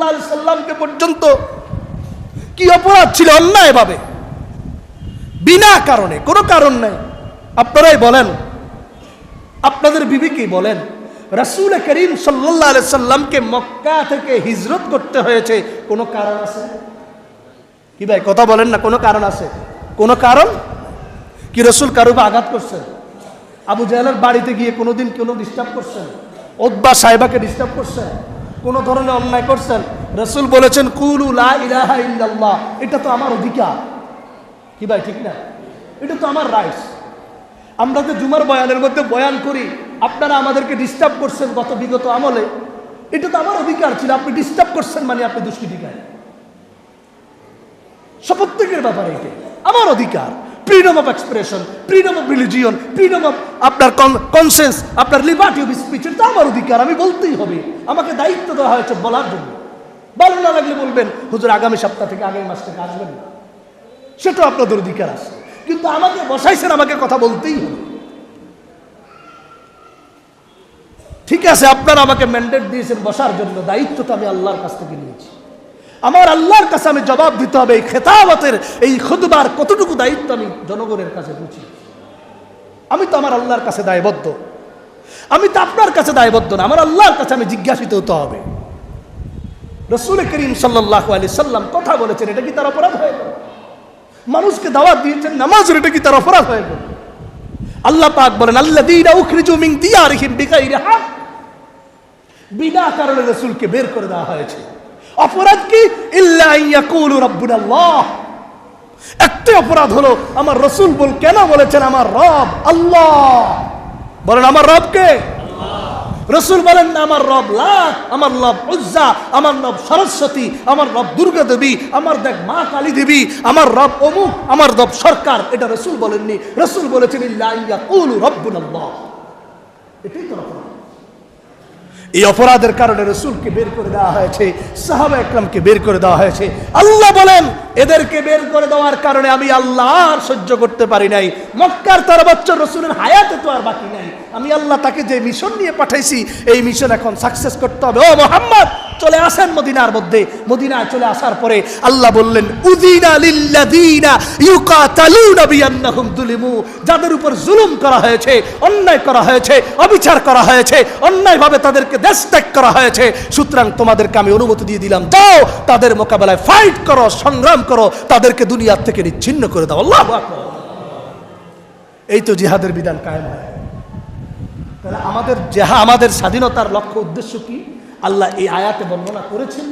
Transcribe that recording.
সাল্লাল্লাহু আলাইহি সাল্লামকে পর্যন্ত কি অপরাধ ছিল অন্যায়ভাবে, বিনা কারণে, কোনো কারণ নাই। আপনারাই বলেন, আপনাদের বিবেকেই বলেন, রাসূল করিম সাল্লাল্লাহু আলাইহি সাল্লামকে মক্কা থেকে হিজরত করতে হয়েছে, কোনো কারণ আছে কি ভাই? কথা বলেন না, কোনো কারণ আছে? কোনো কারণ কি? রাসূল কারো আঘাত করছেন? আবু জাহেলের বাড়িতে গিয়ে কোনোদিন কোনো ডিস্টার্ব করছেন? উতবা সাহেবাকে ডিস্টার্ব করছেন? কোন ধরনের অন্যায় করছেন? রাসূল বলেছেন কুলু লা ইলাহা ইল্লাল্লাহ, এটা তো আমার অধিকার। কি ভাই, ঠিক না? এটা তো আমার রাইটস। আমরা তো জুমার বয়ানের মধ্যে বয়ান করি, আপনারা আমাদেরকে ডিস্টার্ব করছেন বিগত আমলে, এটা তো আমার অধিকার ছিল, আপনি ডিস্টার্ব করছেন মানে আপনি দুষ্কৃতিকারী। প্রত্যেকের ব্যাপারে এটা আমার অধিকার। Freedom of expression, freedom of religion, freedom of আপনার কনসেন্স, আপনার লিবার্টি অফ স্পিচ, এটা আমার অধিকার, আমি বলতেই হবে। আমাকে দায়িত্ব দেওয়া হয়েছে বলার জন্য। ভালো না লাগলে বলবেন হুজুর আগামী সপ্তাহ থেকে, আগামী মাস থেকে আসবেন না, সেটা আপনাদের অধিকার আছে। কিন্তু আমাকে বসাইছেন, আমাকে কথা বলতেই হবে। ঠিক আছে, আপনারা আমাকে ম্যান্ডেট দিয়েছেন বসার জন্য, দায়িত্বটা আমি আল্লাহর কাছ থেকে নিয়েছি। আমার আল্লাহর কাছে আমি জবাব দিতে হবে। এই খেতাবতের, এই খুতবার কতটুকু দায়িত্ব আমি জনগণের কাছে বুঝি। আমি তো আমার আল্লাহর কাছে দায়বদ্ধ, আমি তো আপনার কাছে দায়বদ্ধ না, আমার আল্লাহর কাছে আমি জিজ্ঞাসিত হতে হবে। রাসূল করিম সাল্লাল্লাহু আলাইহি সাল্লাম কথা বলেছেন, এটা কি তার অপরাধ হয়ে গেল? মানুষকে দাওয়াত দিয়েছেন নামাজের, এটা কি তার অপরাধ হয়ে গেল? আল্লাহ পাক বলেন আল্লাযীনা উখরিজু মিন দিয়ারিহিম বিগাইরি হক, বিনা কারণে রাসূলকে বের করে দেওয়া হয়েছে। অপরাধ কি? ইল্লা ইয়াকুলু রাব্বুনাল্লাহ, একটা অপরাধ হলো আমার রাসূল কেন বলেছেন আমার রব আল্লাহ। বলেন আমার রব কে? রাসূল বলেন না আমার রব লাত, আমার রব উজ্জা, আমার রব সরস্বতী, আমার রব দুর্গা দেবী, আমার দেখ মা কালী দেবী, আমার রব অমুক, আমার রব সরকার। এটা রাসূল বলেননি। রাসূল বলেছেন ইল্লা ইয়াকুলু রাব্বুনাল্লাহ। এটাই তো অপরাধ। এই অপরাধের কারণে রাসূলকে বের করে দেওয়া হয়েছে, সাহাবা একরামকে বের করে দেওয়া হয়েছে। আল্লাহ বলেন এদেরকে বের করে দেওয়ার কারণে আমি আল্লাহ আর সহ্য করতে পারি নাই। মক্কার 13 বছর রাসূলের হায়াতে তো আর বাকি নাই। আমি আল্লাহ তাকে যে মিশন নিয়ে পাঠাইছি, এই মিশন এখন সাকসেস করতে হবে। ও মুহাম্মদ চলে আসেন মদিনার মধ্যে। মদিনায় চলে আসার পরে আল্লাহ বললেন উযিনা লিল্লাযীনা ইউকাতালুনা বিআন্নাহুম যুলিমু, যাদের উপর জুলুম করা হয়েছে, অন্যায় করা হয়েছে, অবিচার করা হয়েছে, অন্যায়ভাবে তাদেরকে দেশ ত্যাগ করা হয়েছে, সুতরাং তোমাদেরকে আমি অনুমতি দিয়ে দিলাম, যাও তাদের মোকাবেলায় ফাইট করো, সংগ্রাম করো, তাদেরকে দুনিয়া থেকে নিচ্ছিন্ন করে দাও। আল্লাহু আকবার। এই তো জিহাদের বিধান কায়েম হয়। তাহলে আমাদের স্বাধীনতার লক্ষ্য উদ্দেশ্য কি? আল্লাহ এই আয়াতে বর্ণনা করেছেন।